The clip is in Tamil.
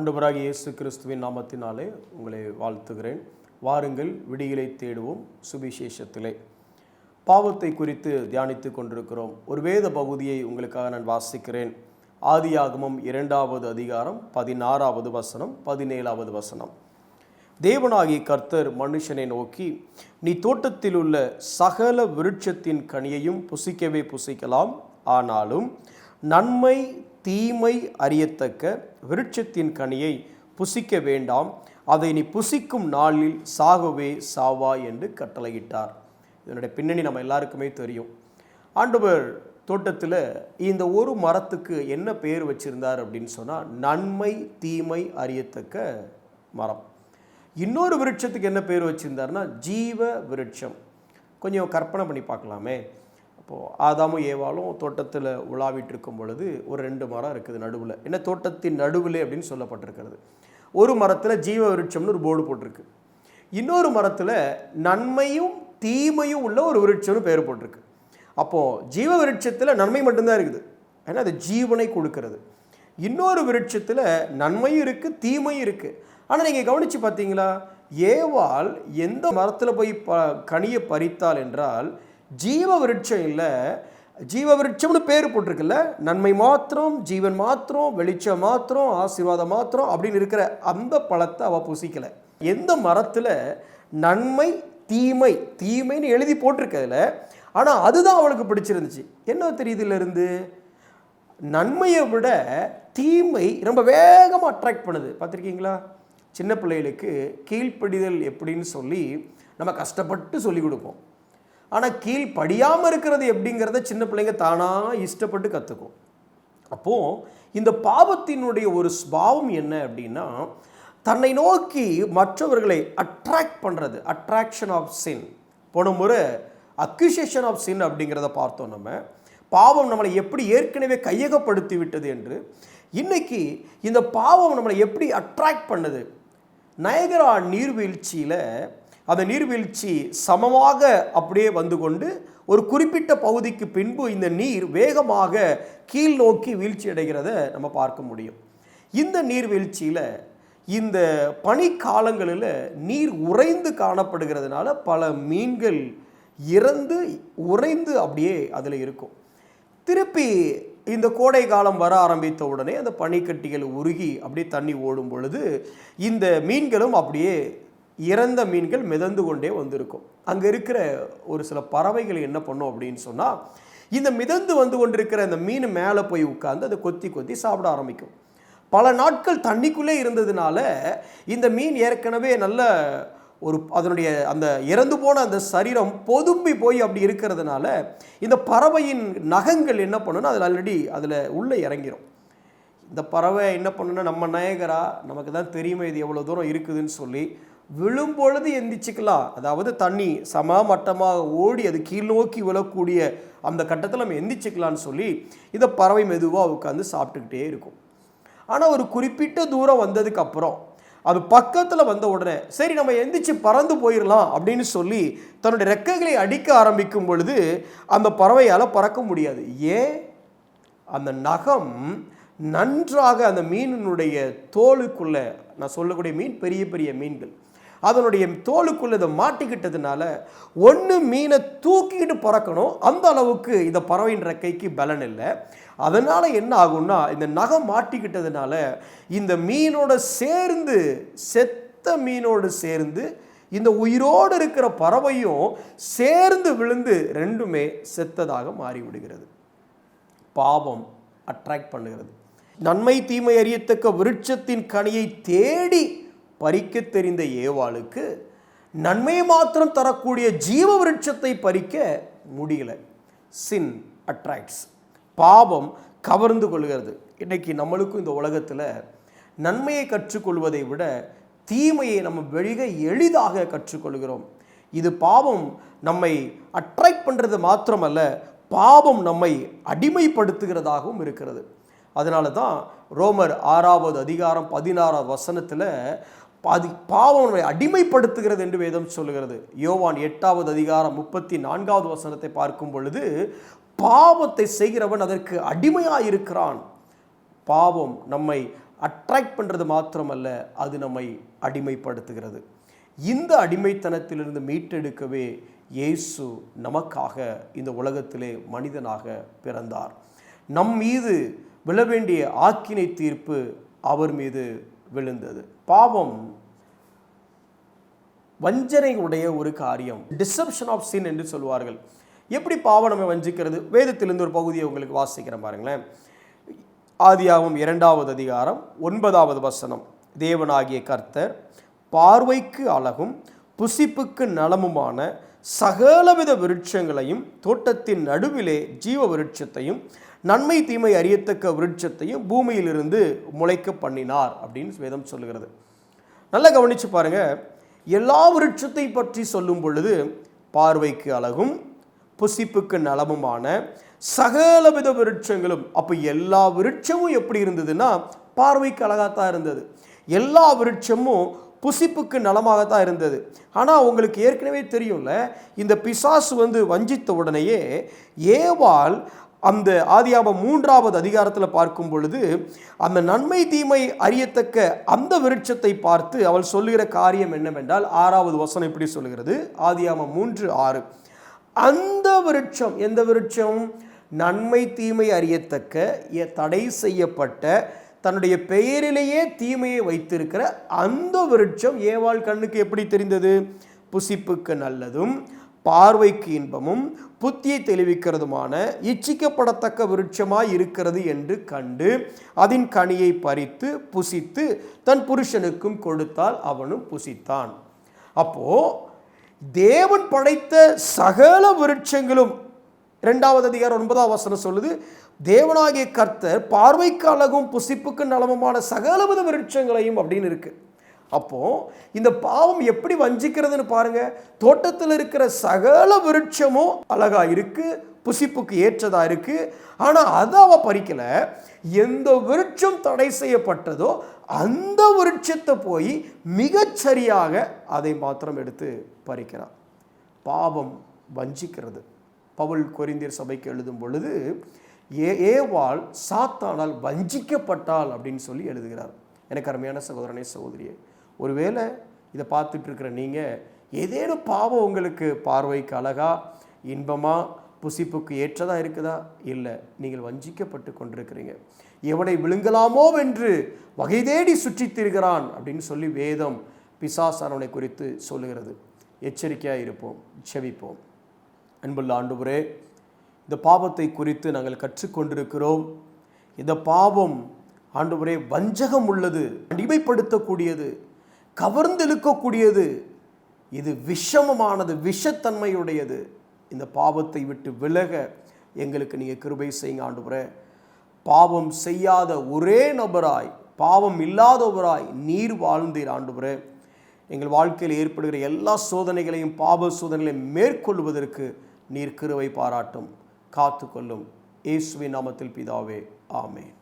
ஆண்டவராகிய இயேசு கிறிஸ்துவின் நாமத்தினாலே உங்களை வாழ்த்துகிறேன். வாருங்கள், விடியலை தேடுவோம். சுவிசேஷத்திலே பாவத்தை குறித்து தியானித்து கொண்டிருக்கிறோம். ஒரு வேத பகுதியை உங்களுக்காக நான் வாசிக்கிறேன். ஆதியாகமம் 2வது அதிகாரம் 16வது வசனம் 17வது வசனம். தேவனாகிய கர்த்தர் மனுஷனை நோக்கி, நீ தோட்டத்தில் உள்ள சகல விருட்சத்தின் கனியையும் புசிக்கவே புசிக்கலாம், ஆனாலும் நன்மை தீமை அறியத்தக்க விருட்சத்தின் கனியை புசிக்க வேண்டாம், அதை நீ புசிக்கும் நாளில் சாகவே சாவாய் என்று கட்டளையிட்டார். இதனுடைய பின்னணி நம்ம எல்லாருக்குமே தெரியும். ஆண்டவர் தோட்டத்தில் இந்த ஒரு மரத்துக்கு என்ன பேர் வச்சிருந்தார் அப்படின்னு சொன்னால், நன்மை தீமை அறியத்தக்க மரம். இன்னொரு விருட்சத்துக்கு என்ன பேர் வச்சிருந்தார்னா, ஜீவ விருட்சம். கொஞ்சம் கற்பனை பண்ணி பார்க்கலாமே. அப்போது ஆதாமும் ஏவாளும் தோட்டத்தில் உலாவிட்டு இருக்கும் பொழுது ஒரு 2 மரம் இருக்குது நடுவில். என்ன, தோட்டத்தின் நடுவில் அப்படின்னு சொல்லப்பட்டிருக்கிறது. ஒரு மரத்தில் ஜீவ விருட்சம்னு ஒரு போர்டு போட்டிருக்கு. இன்னொரு மரத்தில் நன்மையும் தீமையும் உள்ள ஒரு விருட்சம்னு பேர் போட்டிருக்கு. அப்போது ஜீவ விருட்சத்தில் நன்மை மட்டும்தான் இருக்குது, ஏன்னா அது ஜீவனை கொடுக்கிறது. இன்னொரு விருட்சத்தில் நன்மையும் இருக்குது தீமையும் இருக்குது. ஆனால் நீங்கள் கவனித்து பார்த்தீங்களா, ஏவாள் எந்த மரத்தில் போய் கனியை பறித்தாள் என்றால், ஜீவ விருட்சம் இல்லை, ஜீவ விருட்சம்னு பேர் போட்டிருக்குல்ல, நன்மை மாத்திரம், ஜீவன் மாத்திரம், வெளிச்சம் மாத்திரம், ஆசீர்வாதம் மாத்திரம் அப்படின்னு இருக்கிற அந்த பழத்தை அவள் புசிக்கலை. எந்த மரத்தில் நன்மை தீமை, தீமைன்னு எழுதி போட்டிருக்கிறதுல, ஆனால் அதுதான் அவளுக்கு பிடிச்சிருந்துச்சு. என்ன தெரியுது இருந்து, நன்மையை விட தீமை ரொம்ப வேகமாக அட்ராக்ட் பண்ணுது. பார்த்துருக்கீங்களா? சின்ன பிள்ளைகளுக்கு கீழ்ப்படிதல் எப்படின்னு சொல்லி நம்ம கஷ்டப்பட்டு சொல்லி கொடுப்போம். ஆனால் கீழ்ப்படியாமல் இருக்கிறது எப்படிங்கிறத சின்ன பிள்ளைங்க தானாக இஷ்டப்பட்டு கற்றுக்கும். அப்போது இந்த பாவத்தினுடைய ஒரு ஸ்பாவம் என்ன அப்படின்னா, தன்னை நோக்கி மற்றவர்களை அட்ராக்ட் பண்ணுறது, அட்ராக்ஷன் ஆஃப் சின். போன முறை அக்யூசேஷன் ஆஃப் சின் அப்படிங்கிறத பார்த்தோம். நம்ம பாவம் நம்மளை எப்படி ஏற்கனவே கையகப்படுத்தி விட்டது என்று. இன்னைக்கு இந்த பாவம் நம்மளை எப்படி அட்ராக்ட் பண்ணுது. நயகரா நீர்வீழ்ச்சியில் அந்த நீர்வீழ்ச்சி சமமாக அப்படியே வந்து கொண்டு ஒரு குறிப்பிட்ட பகுதிக்கு பின்பு இந்த நீர் வேகமாக கீழ் நோக்கி வீழ்ச்சி அடைகிறத நம்ம பார்க்க முடியும். இந்த நீர்வீழ்ச்சியில் இந்த பனிக்காலங்களில் நீர் உறைந்து காணப்படுகிறதுனால பல மீன்கள் இறந்து உறைந்து அப்படியே அதில் இருக்கும். திருப்பி இந்த கோடை காலம் வர ஆரம்பித்த உடனே அந்த பனிக்கட்டிகள் உருகி அப்படியே தண்ணி ஓடும் பொழுது இந்த மீன்களும் அப்படியே இறந்த மீன்கள் மிதந்து கொண்டே வந்திருக்கும். அங்கே இருக்கிற ஒரு சில பறவைகள் என்ன பண்ணும் அப்படின்னு சொன்னால், இந்த மிதந்து வந்து கொண்டிருக்கிற அந்த மீன் மேலே போய் உட்கார்ந்து அதை கொத்தி கொத்தி சாப்பிட ஆரம்பிக்கும். பல நாட்கள் தண்ணிக்குள்ளே இருந்ததுனால இந்த மீன் ஏற்கனவே நல்ல ஒரு அதனுடைய அந்த இறந்து போன அந்த சரீரம் பொதும்பி போய் அப்படி இருக்கிறதுனால இந்த பறவையின் நகங்கள் என்ன பண்ணுன்னா, அதில் ஆல்ரெடி அதில் உள்ளே இறங்கிடும். இந்த பறவை என்ன பண்ணுன்னா, நம்ம நயகரா நமக்கு தான் தெரியுமே இது எவ்வளோ தூரம் இருக்குதுன்னு சொல்லி விழும்பொழுது எந்திரிச்சிக்கலாம். அதாவது தண்ணி சமமட்டமாக ஓடி அது கீழ் நோக்கி விழக்கூடிய அந்த கட்டத்தில் நம்ம எந்திரிச்சிக்கலான்னு சொல்லி இந்த பறவை மெதுவாக உட்காந்து சாப்பிட்டுக்கிட்டே இருக்கும். ஆனால் ஒரு குறிப்பிட்ட தூரம் வந்ததுக்கு அப்புறம் அது பக்கத்தில் வந்த உடனே சரி நம்ம எந்திரிச்சு பறந்து போயிடலாம் அப்படின்னு சொல்லி தன்னுடைய ரெக்கைகளை அடிக்க ஆரம்பிக்கும் பொழுது அந்த பறவையால் பறக்க முடியாது. ஏன்? அந்த நகம் நன்றாக அந்த மீனினுடைய தோலுக்குள்ளே, நான் சொல்லக்கூடிய மீன் பெரிய பெரிய மீன்கள், அதனுடைய தோலுக்குள்ளே இதை மாட்டிக்கிட்டதுனால ஒன்று மீனை தூக்கிக்கிட்டு பறக்கணும், அந்த அளவுக்கு இந்த பறவையின் ரெக்கைக்கு பலன் இல்லை. அதனால் என்ன ஆகும்னா, இந்த நகம் மாட்டிக்கிட்டதுனால இந்த மீனோட சேர்ந்து, செத்த மீனோடு சேர்ந்து இந்த உயிரோடு இருக்கிற பறவையும் சேர்ந்து விழுந்து ரெண்டுமே செத்ததாக மாறிவிடுகிறது. பாவம் அட்ராக்ட் பண்ணுகிறது. நன்மை தீமை அறியத்தக்க விருட்சத்தின் கனியை தேடி பறிக்க தெரிந்த ஏவாளுக்கு நன்மையை மாத்திரம் தரக்கூடிய ஜீவ விருட்சத்தை பறிக்க முடியல. சின் அட்ராக்ட்ஸ், பாவம் கவர்ந்து கொள்கிறது. இன்றைக்கி நம்மளுக்கும் இந்த உலகத்தில் நன்மையை கற்றுக்கொள்வதை விட தீமையை நம்ம மிக எளிதாக கற்றுக்கொள்கிறோம். இது பாவம் நம்மை அட்ராக்ட் பண்ணுறது மாத்திரமல்ல, பாவம் நம்மை அடிமைப்படுத்துகிறதாகவும் இருக்கிறது. அதனால தான் ரோமர் 6வது அதிகாரம் 16வது வசனத்தில் பாவம் நம்மை அடிமைப்படுத்துகிறது என்று வேதம் சொல்லுகிறது. யோவான் 8வது அதிகாரம் 34வது வசனத்தை பார்க்கும் பொழுது, பாவத்தை செய்கிறவன் அதற்கு அடிமையாக இருக்கிறான். பாவம் நம்மை அட்ராக்ட் பண்ணுறது மாத்திரமல்ல, அது நம்மை அடிமைப்படுத்துகிறது. இந்த அடிமைத்தனத்திலிருந்து மீட்டெடுக்கவே இயேசு நமக்காக இந்த உலகத்திலே மனிதனாக பிறந்தார். நம் மீது விழ வேண்டிய ஆக்கினை தீர்ப்பு அவர் மீது விழுந்தது. பாவம் வஞ்சனையுடைய ஒரு காரியம், டிசெப்ஷன் ஆஃப் சின் என்று சொல்வார்கள். எப்படி பாவம் நம்ம வஞ்சிக்கிறது? வேதத்திலிருந்து ஒரு பகுதியை உங்களுக்கு வாசிக்கிறேன் பாருங்களேன். ஆதியாகமம் 2வது அதிகாரம் 9வது வசனம். தேவனாகிய கர்த்தர் பார்வைக்கு அழகும் புசிப்புக்கு நலமுமான சகலவித விருட்சங்களையும் தோட்டத்தின் நடுவிலே ஜீவ விருட்சத்தையும் நன்மை தீமை அறியத்தக்க விருட்சத்தையும் பூமியிலிருந்து முளைக்க பண்ணினார் அப்படின்னு வேதம் சொல்லுகிறது. நல்லா கவனிச்சு பாருங்க. எல்லா விருட்சத்தை பற்றி சொல்லும் பொழுது பார்வைக்கு அழகும் புசிப்புக்கு நலமுமான சகலவித விருட்சங்களும். அப்போ எல்லா விருட்சமும் எப்படி இருந்ததுன்னா பார்வைக்கு அழகாத்தான் இருந்தது. எல்லா விருட்சமும் புசிப்புக்கு நலமாகத்தான் இருந்தது. ஆனால் உங்களுக்கு ஏற்கனவே தெரியும்ல, இந்த பிசாசு வஞ்சித்த உடனேயே ஏவாள் அந்த ஆதியாகமம் 3வது அதிகாரத்தில் பார்க்கும் பொழுது அந்த நன்மை தீமை அறியத்தக்க அந்த விருட்சத்தை பார்த்து அவள் சொல்லுகிற காரியம் என்னவென்றால் 6வது வசனம் இப்படி சொல்லுகிறது. ஆதியாகமம் 3:6. அந்த விருட்சம், எந்த விருட்சம்? நன்மை தீமை அறியத்தக்க தடை செய்யப்பட்ட தன்னுடைய பெயரிலேயே தீமையை வைத்திருக்கிற அந்த விருட்சம் ஏவாள் கண்ணுக்கு எப்படி தெரிந்தது? புசிப்புக்கு நல்லதும் பார்வைக்கு இன்பமும் புத்தியை தெளிவிக்கிறதுமான இச்சிக்கப்படத்தக்க விருட்சமாய் இருக்கிறது என்று கண்டு அதன் கனியை பறித்து புசித்து தன் புருஷனுக்கும் கொடுத்தால் அவனும் புசித்தான். அப்போ தேவன் படைத்த சகல விருட்சங்களும் 2வது அதிகாரம் 9வது வசனம் சொல்லுது, தேவனாகிய கர்த்தர் பார்வைக்கு அழகும் புசிப்புக்கு நலமுமான சகலவித விருட்சங்களையும் அப்படின்னு இருக்கு. அப்போ இந்த பாவம் எப்படி வஞ்சிக்கிறதுன்னு பாருங்க. தோட்டத்தில் இருக்கிற சகல விருட்சமும் அழகா இருக்கு, புசிப்புக்கு ஏற்றதா இருக்கு. ஆனா அதை அவ பறிக்கல. எந்த விருட்சம் தடை செய்யப்பட்டதோ அந்த விருட்சத்தை போய் மிகச்சரியாக அதை மாத்திரம் எடுத்து பறிக்கிறார். பாவம் வஞ்சிக்கிறது. பவுல் கொரிந்தியர் சபைக்கு எழுதும் பொழுது ஏவாள் சாத்தானால் வஞ்சிக்கப்பட்டாள் அப்படின்னு சொல்லி எழுதுகிறார். எனக்கு அருமையான சகோதரனே சகோதரியே, ஒருவேளை இதை பார்த்துட்டு இருக்கிற நீங்கள் ஏதேனும் பாவம் உங்களுக்கு பார்வைக்கு அழகா இன்பமா புசிப்புக்கு ஏற்றதா இருக்குதா? இல்லை, நீங்கள் வஞ்சிக்கப்பட்டு கொண்டிருக்கிறீங்க. எவனை விழுங்கலாமோ என்று வகை தேடி சுற்றித் திரிகிறான் அப்படின்னு சொல்லி வேதம் பிசாசானவனை குறித்து சொல்லுகிறது. எச்சரிக்கையாக இருப்போம், செபிப்போம். அன்புள்ள ஆண்டவரே, இந்த பாவத்தை குறித்து நாங்கள் கற்றுக்கொண்டிருக்கிறோம். இந்த பாவம் ஆண்டவரே வஞ்சகம் உள்ளது, அடிமைப்படுத்தக்கூடியது, கவர்ந்தெழுக்கக்கூடியது, இது விஷமமானது, விஷத்தன்மையுடையது. இந்த பாவத்தை விட்டு விலக எங்களுக்கு நீங்கள் கிருபை செய்யுங்க ஆண்டவரே. பாவம் செய்யாத ஒரே நபராய், பாவம் இல்லாதவராய் நீர் வாழ்ந்தீர் ஆண்டவரே. எங்கள் வாழ்க்கையில் ஏற்படுகிற எல்லா சோதனைகளையும், பாவ சோதனைகளையும் மேற்கொள்வதற்கு நீர் கிருபை பாராட்டும், காத்துக்கொள்ளும். இயேசுவின் நாமத்தில் பிதாவே, ஆமென்.